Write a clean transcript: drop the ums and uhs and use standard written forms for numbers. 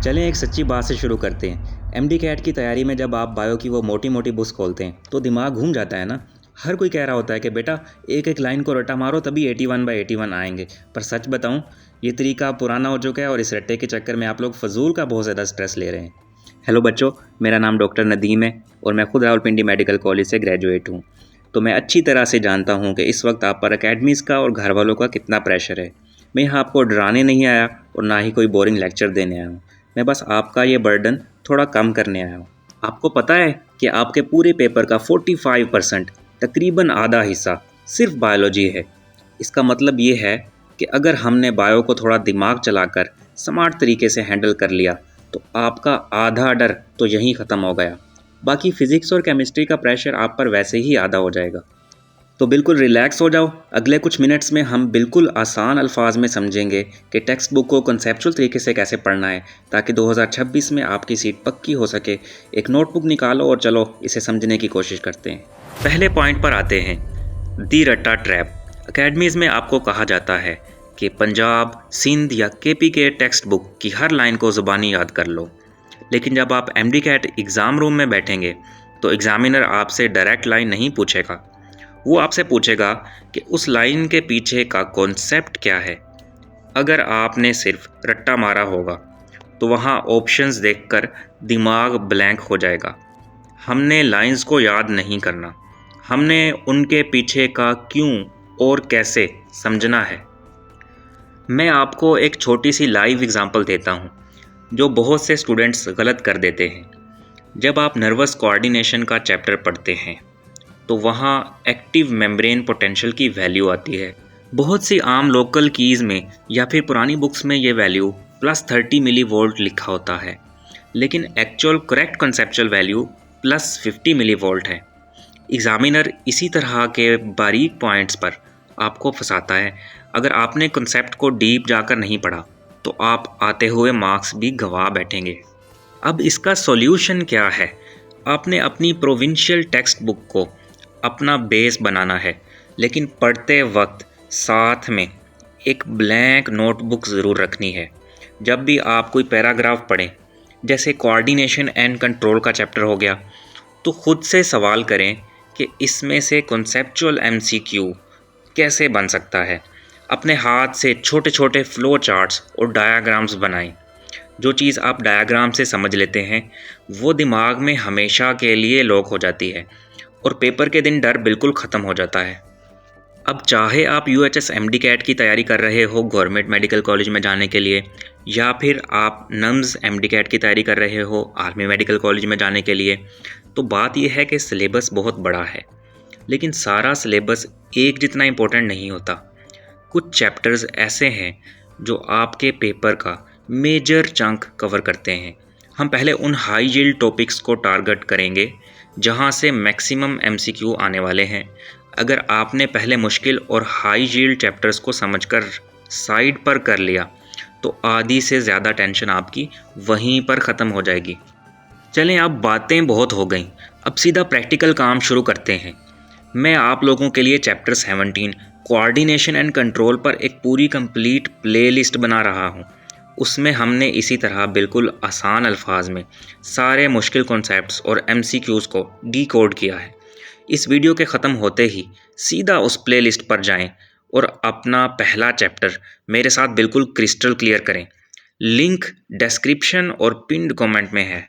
चलें एक सच्ची बात से शुरू करते हैं। एमडी कैट की तैयारी में जब आप बायो की वो मोटी मोटी बुक्स खोलते हैं तो दिमाग घूम जाता है ना। हर कोई कह रहा होता है कि बेटा एक एक लाइन को रट्टा मारो तभी 81/81 आएंगे। पर सच बताऊं, ये तरीका पुराना हो चुका है और इस रट्टे के चक्कर में आप लोग फजूल का बहुत ज़्यादा स्ट्रेस ले रहे हैं। हेलो बच्चों, मेरा नाम डॉक्टर नदीम है और मैं खुद रावलपिंडी मेडिकल कॉलेज से ग्रेजुएट हूँ। तो मैं अच्छी तरह से जानता हूँ कि इस वक्त आप पर अकेडमीज़ का और घर वालों का कितना प्रेशर है। मैं यहाँ आपको डराने नहीं आया और ना ही कोई बोरिंग लेक्चर देने आया हूँ। मैं बस आपका ये बर्डन थोड़ा कम करने आया हूँ। आपको पता है कि आपके पूरे पेपर का 45% तकरीबन आधा हिस्सा सिर्फ बायोलॉजी है। इसका मतलब ये है कि अगर हमने बायो को थोड़ा दिमाग चलाकर स्मार्ट तरीके से हैंडल कर लिया तो आपका आधा डर तो यहीं ख़त्म हो गया। बाकी फ़िज़िक्स और केमिस्ट्री का प्रेशर आप पर वैसे ही आधा हो जाएगा। तो बिल्कुल रिलैक्स हो जाओ। अगले कुछ मिनट्स में हम बिल्कुल आसान अल्फाज में समझेंगे कि टेक्स्ट बुक को कॉन्सेप्चुअल तरीके से कैसे पढ़ना है ताकि 2026 में आपकी सीट पक्की हो सके। एक नोटबुक निकालो और चलो इसे समझने की कोशिश करते हैं। पहले पॉइंट पर आते हैं, दी रट्टा ट्रैप। अकेडमीज़ में आपको कहा जाता है कि पंजाब, सिंध या केपी के टेक्स्ट बुक की हर लाइन को ज़ुबानी याद कर लो। लेकिन जब आप एमडी कैट एग्ज़ाम रूम में बैठेंगे तो एग्ज़ामिनर आपसे डायरेक्ट लाइन नहीं पूछेगा। वो आपसे पूछेगा कि उस लाइन के पीछे का कॉन्सेप्ट क्या है। अगर आपने सिर्फ रट्टा मारा होगा तो वहाँ ऑप्शंस देखकर दिमाग ब्लैंक हो जाएगा। हमने लाइंस को याद नहीं करना, हमने उनके पीछे का क्यों और कैसे समझना है। मैं आपको एक छोटी सी लाइव एग्जांपल देता हूँ जो बहुत से स्टूडेंट्स गलत कर देते हैं। जब आप नर्वस कोऑर्डिनेशन का चैप्टर पढ़ते हैं तो वहाँ एक्टिव मेम्ब्रेन पोटेंशियल की वैल्यू आती है। बहुत सी आम लोकल कीज़ में या फिर पुरानी बुक्स में ये वैल्यू +30 मिलीवोल्ट लिखा होता है, लेकिन actual correct conceptual value +50 millivolt है। एग्ज़ामिनर इसी तरह के बारीक पॉइंट्स पर आपको फंसाता है। अगर आपने कंसेप्ट को डीप जाकर नहीं पढ़ा तो आप आते हुए मार्क्स भी गंवा बैठेंगे। अब इसका सॉल्यूशन क्या है? आपने अपनी प्रोविंशियल टेक्स्ट बुक को अपना बेस बनाना है, लेकिन पढ़ते वक्त साथ में एक ब्लैंक नोटबुक ज़रूर रखनी है। जब भी आप कोई पैराग्राफ पढ़ें, जैसे कोऑर्डिनेशन एंड कंट्रोल का चैप्टर हो गया, तो ख़ुद से सवाल करें कि इसमें से कॉन्सेप्चुअल एमसीक्यू कैसे बन सकता है। अपने हाथ से छोटे छोटे फ्लो चार्ट्स और डायाग्राम्स बनाएं। जो चीज़ आप डायाग्राम से समझ लेते हैं वो दिमाग में हमेशा के लिए लॉक हो जाती है और पेपर के दिन डर बिल्कुल ख़त्म हो जाता है। अब चाहे आप यूएचएस एमडी कैट की तैयारी कर रहे हो गवर्नमेंट मेडिकल कॉलेज में जाने के लिए, या फिर आप नम्स एमडी कैट की तैयारी कर रहे हो आर्मी मेडिकल कॉलेज में जाने के लिए, तो बात यह है कि सिलेबस बहुत बड़ा है, लेकिन सारा सिलेबस एक जितना इम्पोर्टेंट नहीं होता। कुछ चैप्टर्स ऐसे हैं जो आपके पेपर का मेजर चंक कवर करते हैं। हम पहले उन हाई यील्ड टॉपिक्स को टारगेट करेंगे जहां से मैक्सिमम एमसीक्यू आने वाले हैं। अगर आपने पहले मुश्किल और हाई यील्ड चैप्टर्स को समझकर साइड पर कर लिया तो आधी से ज़्यादा टेंशन आपकी वहीं पर ख़त्म हो जाएगी। चलें, अब बातें बहुत हो गई, अब सीधा प्रैक्टिकल काम शुरू करते हैं। मैं आप लोगों के लिए चैप्टर 17 कोऑर्डिनेशन एंड कंट्रोल पर एक पूरी कंप्लीट प्लेलिस्ट बना रहा हूँ। उसमें हमने इसी तरह बिल्कुल आसान अल्फाज में सारे मुश्किल कॉन्सेप्ट्स और एमसीक्यूज़ को डीकोड किया है। इस वीडियो के ख़त्म होते ही सीधा उस प्लेलिस्ट पर जाएं और अपना पहला चैप्टर मेरे साथ बिल्कुल क्रिस्टल क्लियर करें। लिंक डिस्क्रिप्शन और पिन्ड कमेंट में है।